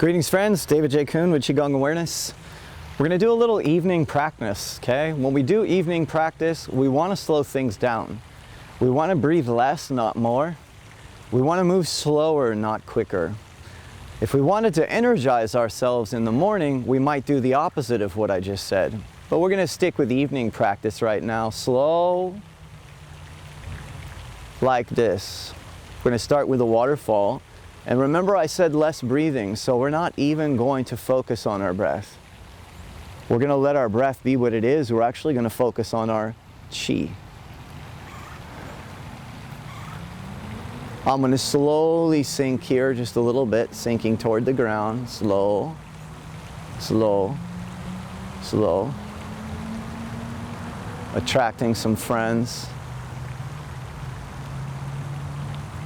Greetings friends, David J. Coon with Qigong Awareness. We're going to do a little evening practice, okay? When we do evening practice, we want to slow things down. We want to breathe less, not more. We want to move slower, not quicker. If we wanted to energize ourselves in the morning, we might do the opposite of what I just said. But we're going to stick with evening practice right now. Slow, like this. We're going to start with a waterfall. And remember I said less breathing, so we're not even going to focus on our breath. We're going to let our breath be what it is. We're actually going to focus on our Qi. I'm going to slowly sink here just a little bit, sinking toward the ground. Slow, slow, slow. Attracting some friends.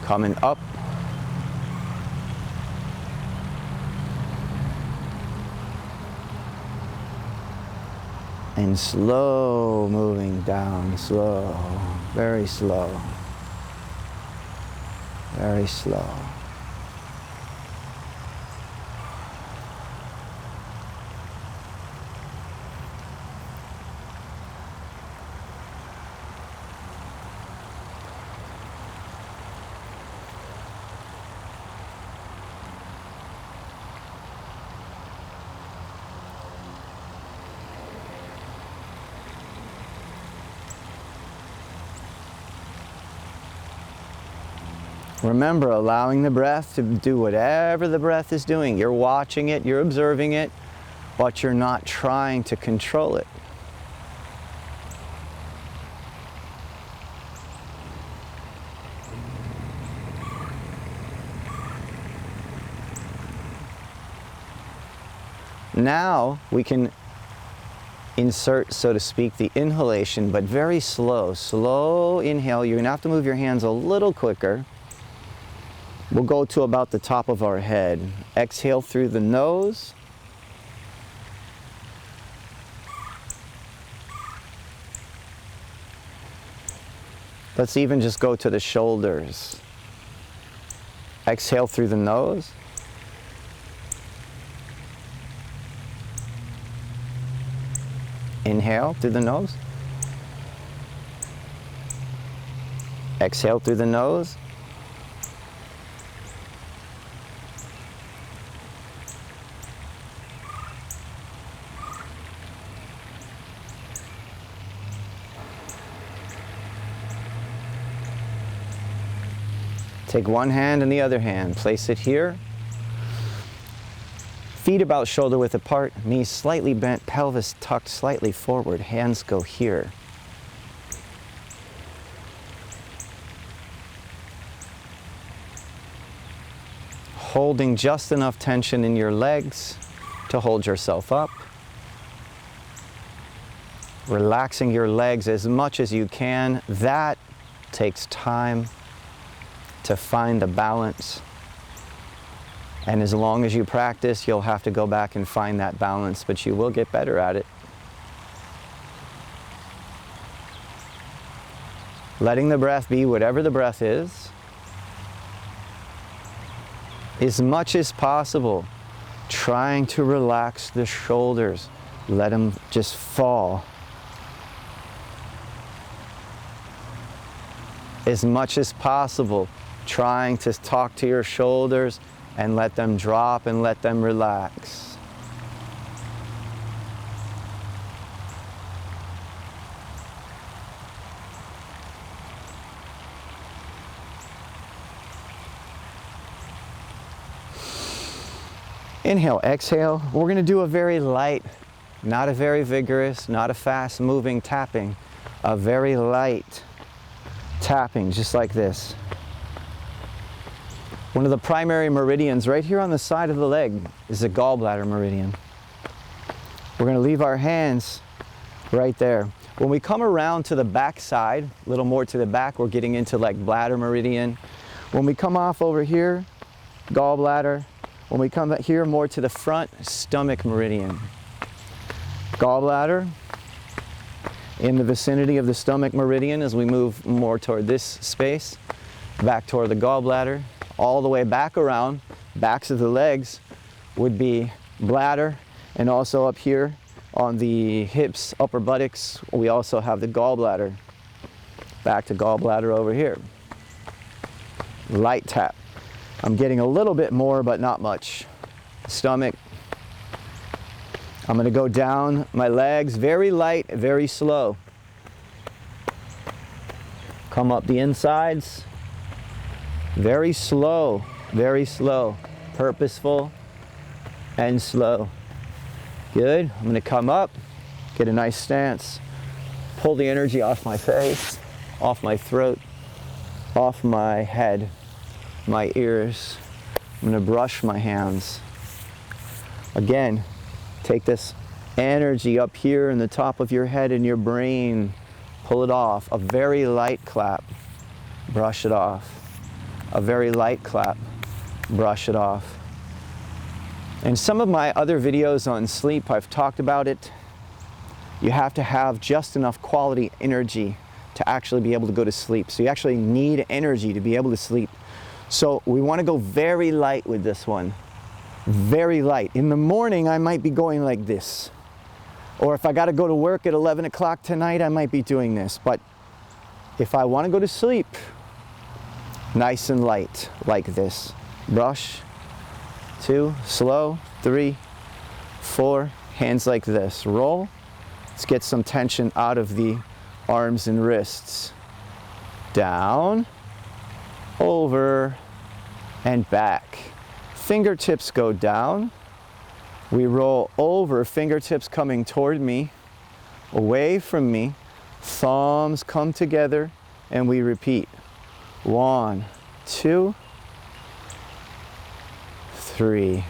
Coming up. And slow moving down, slow, very slow, very slow. Remember, allowing the breath to do whatever the breath is doing. You're watching it, you're observing it, but you're not trying to control it. Now we can insert, so to speak, the inhalation, but very slow. Slow inhale. You're going to have to move your hands a little quicker. We'll go to about the top of our head. Exhale through the nose. Let's even just go to the shoulders. Exhale through the nose. Inhale through the nose. Exhale through the nose. Take one hand and the other hand, place it here. Feet about shoulder width apart, knees slightly bent, pelvis tucked slightly forward, hands go here. Holding just enough tension in your legs to hold yourself up. Relaxing your legs as much as you can. That takes time to find the balance. And as long as you practice, you'll have to go back and find that balance, but you will get better at it. Letting the breath be whatever the breath is. As much as possible, trying to relax the shoulders. Let them just fall. As much as possible, trying to talk to your shoulders and let them drop and let them relax. Inhale, exhale. We're going to do a very light, not a very vigorous, not a fast moving tapping, a very light tapping, just like this. One of the primary meridians right here on the side of the leg is the gallbladder meridian. We're going to leave our hands right there. When we come around to the back side, a little more to the back, we're getting into like bladder meridian. When we come off over here, gallbladder. When we come here more to the front, stomach meridian. Gallbladder in the vicinity of the stomach meridian as we move more toward this space, back toward the gallbladder. All the way back around, backs of the legs, would be bladder, and also up here on the hips, upper buttocks, we also have the gallbladder. Back to gallbladder over here. Light tap. I'm getting a little bit more, but not much. Stomach. I'm going to go down my legs, very light, very slow. Come up the insides. Very slow, purposeful and slow. Good. I'm going to come up, get a nice stance, pull the energy off my face, off my throat, off my head, my ears. I'm going to brush my hands. Again, take this energy up here in the top of your head and your brain, pull it off. A very light clap, brush it off. A very light clap, brush it off. In some of my other videos on sleep, I've talked about it. You have to have just enough quality energy to actually be able to go to sleep. So you actually need energy to be able to sleep. So we want to go very light with this one. Very light. In the morning, I might be going like this. Or if I got to go to work at 11 o'clock tonight, I might be doing this. But if I want to go to sleep, nice and light, like this. Brush. 2, slow, 3, 4, hands like this. Roll. Let's get some tension out of the arms and wrists. Down, over, and back. Fingertips go down. We roll over, fingertips coming toward me, away from me. Thumbs come together, and we repeat. 1, 2, 3.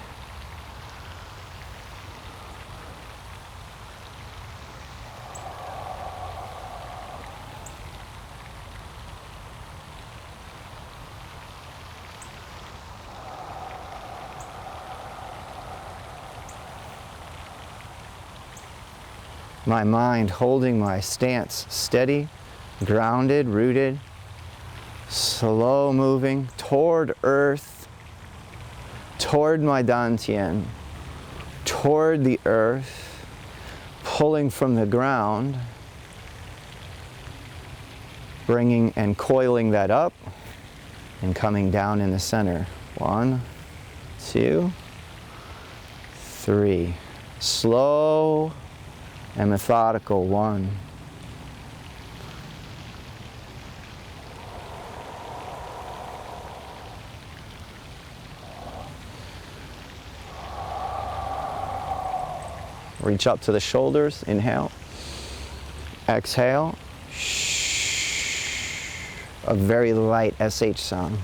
My mind holding my stance steady, grounded, rooted, slow moving toward earth, toward my dantian, toward the earth, pulling from the ground, bringing and coiling that up and coming down in the center. 1, 2, 3. Slow and methodical. 1. Reach up to the shoulders, inhale. Exhale. Shh. A very light SH sound.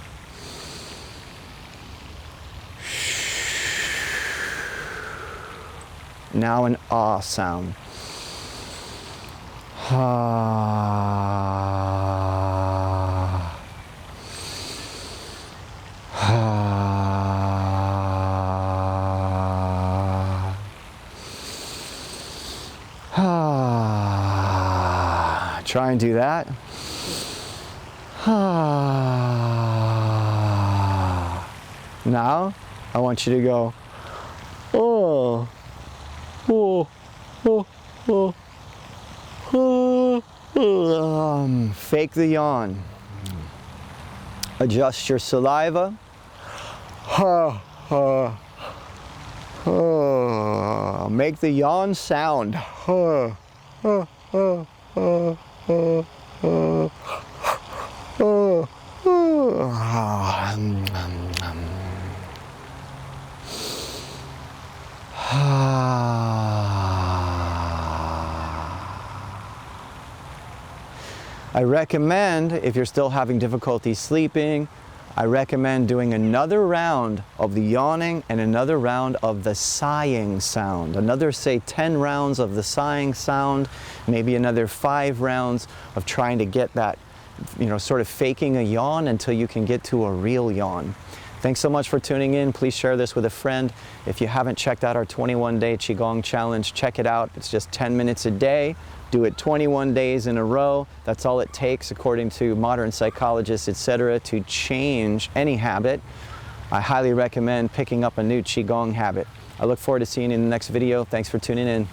Now an ah sound. Ah. Ah. Ah. Try and do that. Ah. Now I want you to go, oh, oh, oh, oh. Fake the yawn. Adjust your saliva. Make the yawn sound. I recommend, if you're still having difficulty sleeping, I recommend doing another round of the yawning and another round of the sighing sound. Another, say, 10 rounds of the sighing sound, maybe another 5 rounds of trying to get that, sort of faking a yawn until you can get to a real yawn. Thanks so much for tuning in. Please share this with a friend. If you haven't checked out our 21-day Qigong challenge, check it out. It's just 10 minutes a day. Do it 21 days in a row. That's all it takes, according to modern psychologists, etc., to change any habit. I highly recommend picking up a new Qigong habit. I look forward to seeing you in the next video. Thanks for tuning in.